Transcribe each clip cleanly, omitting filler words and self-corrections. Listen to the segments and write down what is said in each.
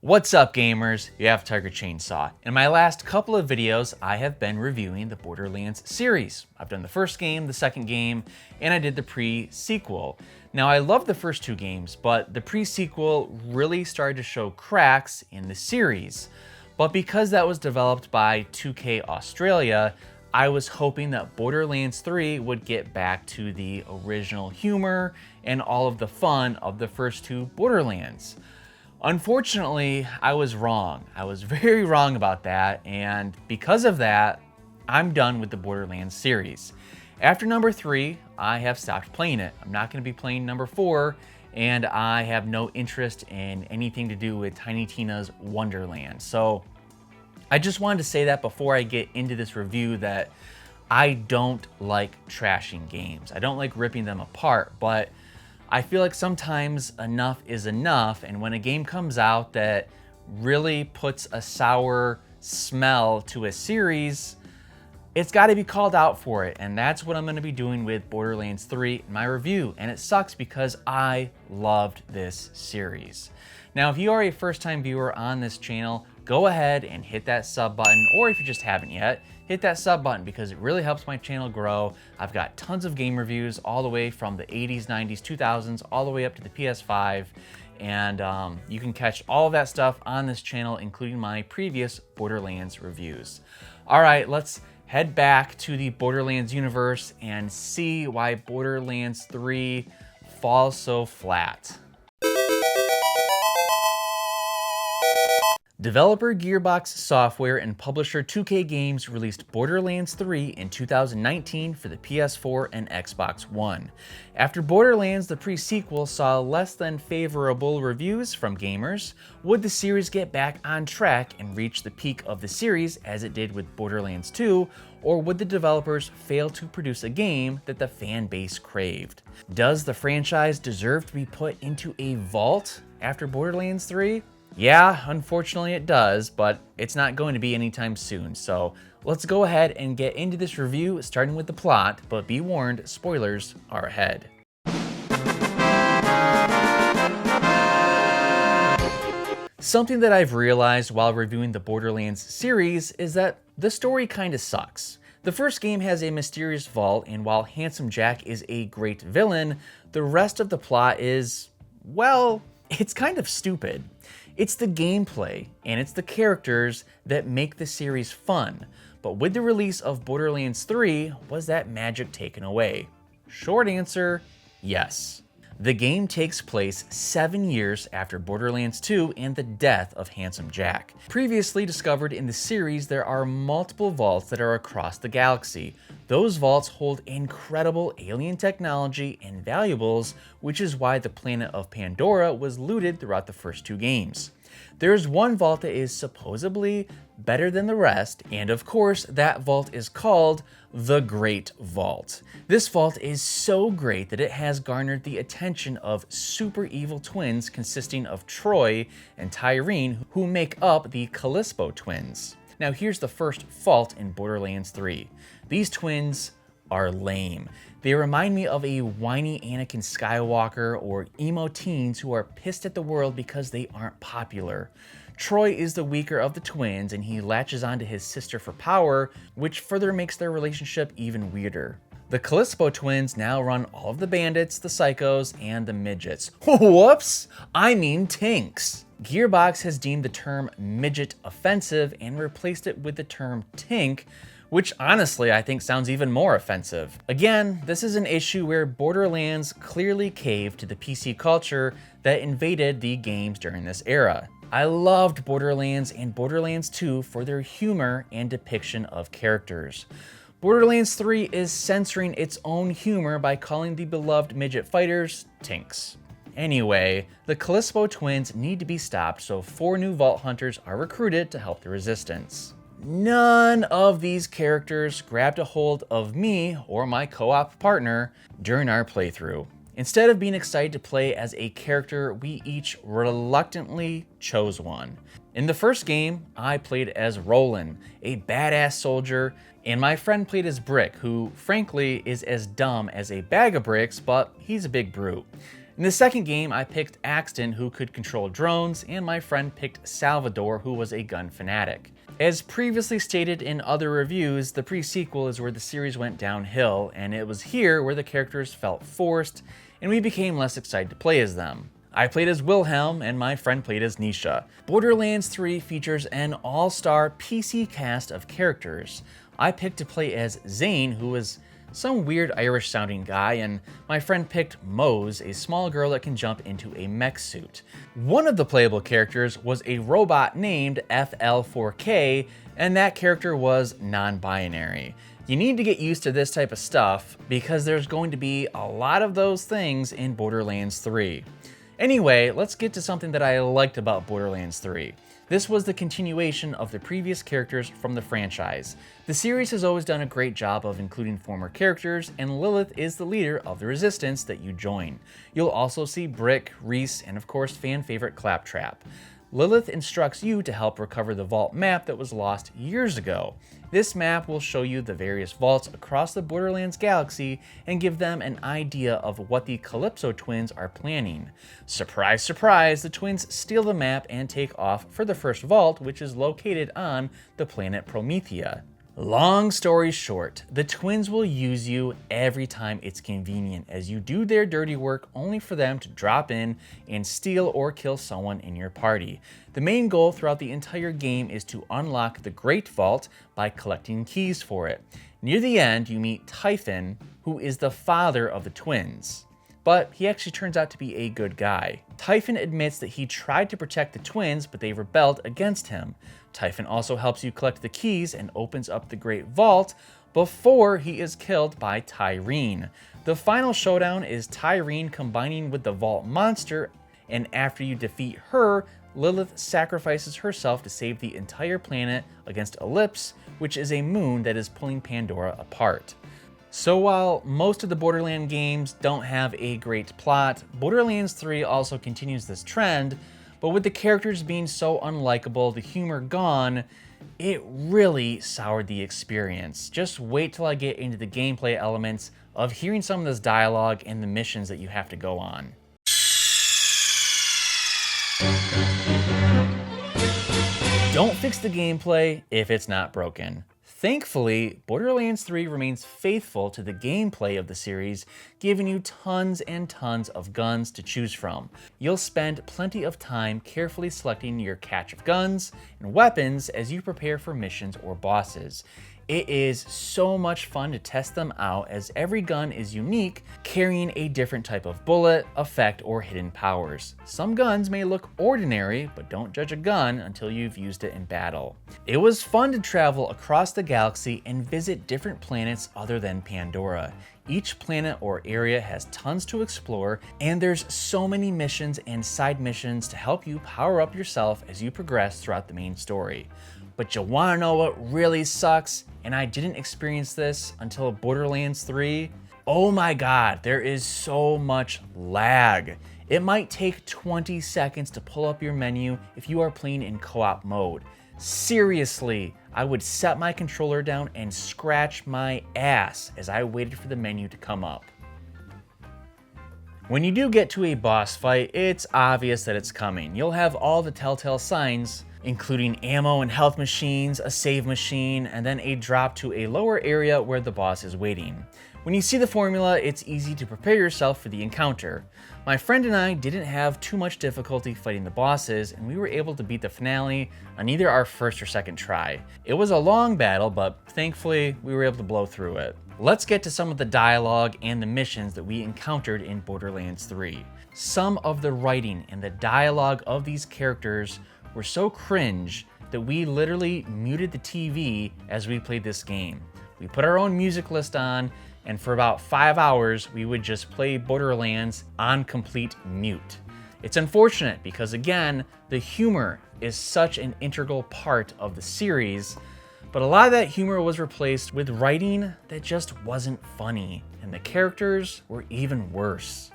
What's up, gamers? You have TigerChainsaw. In my last couple of videos, I have been reviewing the Borderlands series. I've done the first game, the second game, and I did the pre-sequel. Now, I love the first two games, but the pre-sequel really started to show cracks in the series. But because that was developed by 2K Australia, I was hoping that Borderlands 3 would get back to the original humor and all of the fun of the first two Borderlands. Unfortunately, I was wrong. I was very wrong about that, and because of that, I'm done with the Borderlands series. After number 3, I have stopped playing it. I'm not going to be playing number 4, and I have no interest in anything to do with Tiny Tina's Wonderland. So I just wanted to say that before I get into this review that I don't like trashing games. I don't like ripping them apart, but I feel like sometimes enough is enough, and when a game comes out that really puts a sour smell to a series, it's got to be called out for it, and that's what I'm going to be doing with Borderlands 3 in my review, and it sucks because I loved this series. Now, if you are a first-time viewer on this channel, go ahead and hit that sub button, or if you just haven't yet, hit that sub button because it really helps my channel grow. I've got tons of game reviews all the way from the 80s, 90s, 2000s, all the way up to the PS5, and you can catch all of that stuff on this channel, including my previous Borderlands reviews. All right, let's head back to the Borderlands universe and see why Borderlands 3 falls so flat. Developer Gearbox Software and publisher 2K Games released Borderlands 3 in 2019 for the PS4 and Xbox One. After Borderlands, the pre-sequel saw less than favorable reviews from gamers, would the series get back on track and reach the peak of the series as it did with Borderlands 2, or would the developers fail to produce a game that the fan base craved? Does the franchise deserve to be put into a vault after Borderlands 3? Yeah, unfortunately it does, but it's not going to be anytime soon, so let's go ahead and get into this review, starting with the plot, but be warned, spoilers are ahead. Something that I've realized while reviewing the Borderlands series is that the story kinda sucks. The first game has a mysterious vault, and while Handsome Jack is a great villain, the rest of the plot is, well, it's kind of stupid. It's the gameplay and it's the characters that make the series fun. But with the release of Borderlands 3, was that magic taken away? Short answer, yes. The game takes place 7 years after Borderlands 2 and the death of Handsome Jack. Previously discovered in the series, there are multiple vaults that are across the galaxy. Those vaults hold incredible alien technology and valuables, which is why the planet of Pandora was looted throughout the first two games. There's one vault that is supposedly better than the rest, and of course, that vault is called the Great Vault. This vault is so great that it has garnered the attention of super evil twins consisting of Troy and Tyreen, who make up the Callisto twins. Now here's the first fault in Borderlands 3. These twins are lame. They remind me of a whiny Anakin Skywalker or emo teens who are pissed at the world because they aren't popular. Troy is the weaker of the twins and he latches onto his sister for power, which further makes their relationship even weirder. The Callisto twins now run all of the bandits, the psychos, and the midgets. Whoops! I mean tinks! Gearbox has deemed the term midget offensive and replaced it with the term tink, which honestly I think sounds even more offensive. Again, this is an issue where Borderlands clearly caved to the PC culture that invaded the games during this era. I loved Borderlands and Borderlands 2 for their humor and depiction of characters. Borderlands 3 is censoring its own humor by calling the beloved midget fighters tinks. Anyway, the Callisto twins need to be stopped, so 4 new Vault Hunters are recruited to help the Resistance. None of these characters grabbed a hold of me or my co-op partner during our playthrough. Instead of being excited to play as a character, we each reluctantly chose one. In the first game, I played as Roland, a badass soldier, and my friend played as Brick, who frankly is as dumb as a bag of bricks, but he's a big brute. In the second game, I picked Axton, who could control drones, and my friend picked Salvador, who was a gun fanatic. As previously stated in other reviews, the pre-sequel is where the series went downhill, and it was here where the characters felt forced, and we became less excited to play as them. I played as Wilhelm, and my friend played as Nisha. Borderlands 3 features an all-star PC cast of characters. I picked to play as Zane, who was some weird Irish-sounding guy, and my friend picked Mose, a small girl that can jump into a mech suit. One of the playable characters was a robot named FL4K, and that character was non-binary. You need to get used to this type of stuff because there's going to be a lot of those things in Borderlands 3. Anyway, let's get to something that I liked about Borderlands 3. This was the continuation of the previous characters from the franchise. The series has always done a great job of including former characters, and Lilith is the leader of the resistance that you join. You'll also see Brick, Reese, and of course fan favorite Claptrap. Lilith instructs you to help recover the vault map that was lost years ago. This map will show you the various vaults across the Borderlands galaxy and give them an idea of what the Calypso twins are planning. Surprise, surprise, the twins steal the map and take off for the first vault, which is located on the planet Promethea. Long story short, the twins will use you every time it's convenient as you do their dirty work only for them to drop in and steal or kill someone in your party. The main goal throughout the entire game is to unlock the Great Vault by collecting keys for it. Near the end, you meet Typhon, who is the father of the twins. But he actually turns out to be a good guy. Typhon admits that he tried to protect the twins, but they rebelled against him. Typhon also helps you collect the keys and opens up the Great Vault before he is killed by Tyreen. The final showdown is Tyreen combining with the Vault monster, and after you defeat her, Lilith sacrifices herself to save the entire planet against Ellipse, which is a moon that is pulling Pandora apart. So while most of the Borderlands games don't have a great plot, Borderlands 3 also continues this trend, but with the characters being so unlikable, the humor gone, it really soured the experience. Just wait till I get into the gameplay elements of hearing some of this dialogue and the missions that you have to go on. Don't fix the gameplay if it's not broken. Thankfully, Borderlands 3 remains faithful to the gameplay of the series, giving you tons and tons of guns to choose from. You'll spend plenty of time carefully selecting your catch of guns and weapons as you prepare for missions or bosses. It is so much fun to test them out as every gun is unique, carrying a different type of bullet, effect, or hidden powers. Some guns may look ordinary, but don't judge a gun until you've used it in battle. It was fun to travel across the galaxy and visit different planets other than Pandora. Each planet or area has tons to explore, and there's so many missions and side missions to help you power up yourself as you progress throughout the main story. But you wanna know what really sucks? And I didn't experience this until Borderlands 3. Oh my god, there is so much lag. It might take 20 seconds to pull up your menu if you are playing in co-op mode. Seriously, I would set my controller down and scratch my ass as I waited for the menu to come up. When you do get to a boss fight, it's obvious that it's coming. You'll have all the telltale signs, including ammo and health machines, a save machine, and then a drop to a lower area where the boss is waiting. When you see the formula, it's easy to prepare yourself for the encounter. My friend and I didn't have too much difficulty fighting the bosses, and we were able to beat the finale on either our first or second try. It was a long battle, but thankfully we were able to blow through it. Let's get to some of the dialogue and the missions that we encountered in Borderlands 3. Some of the writing and the dialogue of these characters were so cringe that we literally muted the TV as we played this game. We put our own music list on, and for about 5 hours, we would just play Borderlands on complete mute. It's unfortunate because, again, the humor is such an integral part of the series, but a lot of that humor was replaced with writing that just wasn't funny, and the characters were even worse.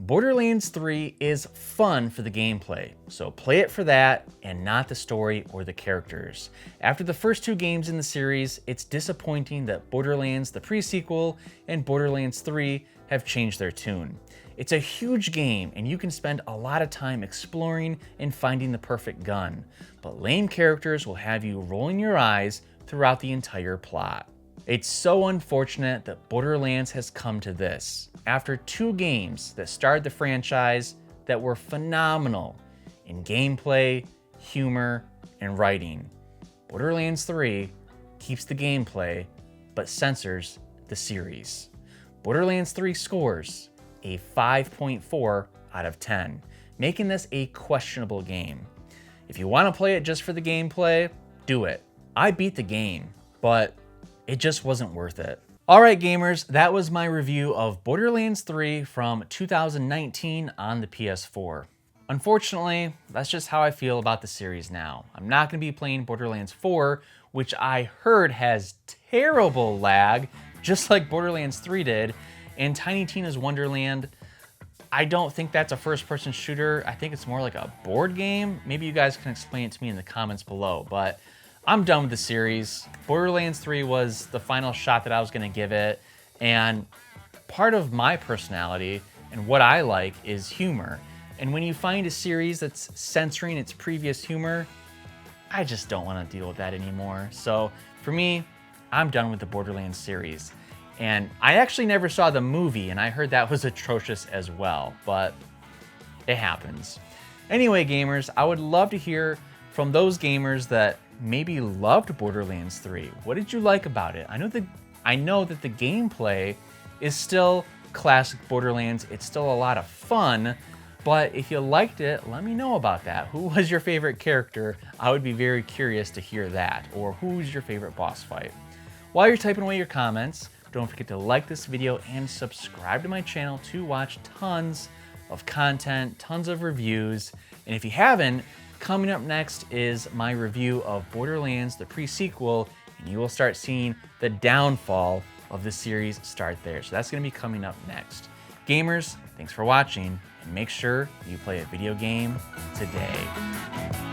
Borderlands 3 is fun for the gameplay, so play it for that and not the story or the characters. After the first 2 games in the series, it's disappointing that Borderlands, the pre-sequel, and Borderlands 3 have changed their tune. It's a huge game and you can spend a lot of time exploring and finding the perfect gun, but lame characters will have you rolling your eyes throughout the entire plot. It's so unfortunate that Borderlands has come to this. After 2 games that started the franchise that were phenomenal in gameplay, humor, and writing, Borderlands 3 keeps the gameplay but censors the series. Borderlands 3 scores a 5.4 out of 10, making this a questionable game. If you want to play it just for the gameplay, do it. I beat the game, but it just wasn't worth it. Alright gamers, that was my review of Borderlands 3 from 2019 on the PS4. Unfortunately, that's just how I feel about the series now. I'm not going to be playing Borderlands 4, which I heard has terrible lag, just like Borderlands 3 did, and Tiny Tina's Wonderland. I don't think that's a first-person shooter. I think it's more like a board game. Maybe you guys can explain it to me in the comments below, but I'm done with the series. Borderlands 3 was the final shot that I was gonna give it, and part of my personality and what I like is humor. And when you find a series that's censoring its previous humor, I just don't wanna deal with that anymore. So for me, I'm done with the Borderlands series. And I actually never saw the movie, and I heard that was atrocious as well, but it happens. Anyway, gamers, I would love to hear from those gamers that maybe loved Borderlands 3. What did you like about it? I know that the gameplay is still classic Borderlands. It's still a lot of fun, but if you liked it, let me know about that. Who was your favorite character? I would be very curious to hear that. Or who's your favorite boss fight? While you're typing away your comments, don't forget to like this video and subscribe to my channel to watch tons of content, tons of reviews. And if you haven't, coming up next is my review of Borderlands, the pre-sequel, and you will start seeing the downfall of the series start there. So that's gonna be coming up next. Gamers, thanks for watching, and make sure you play a video game today.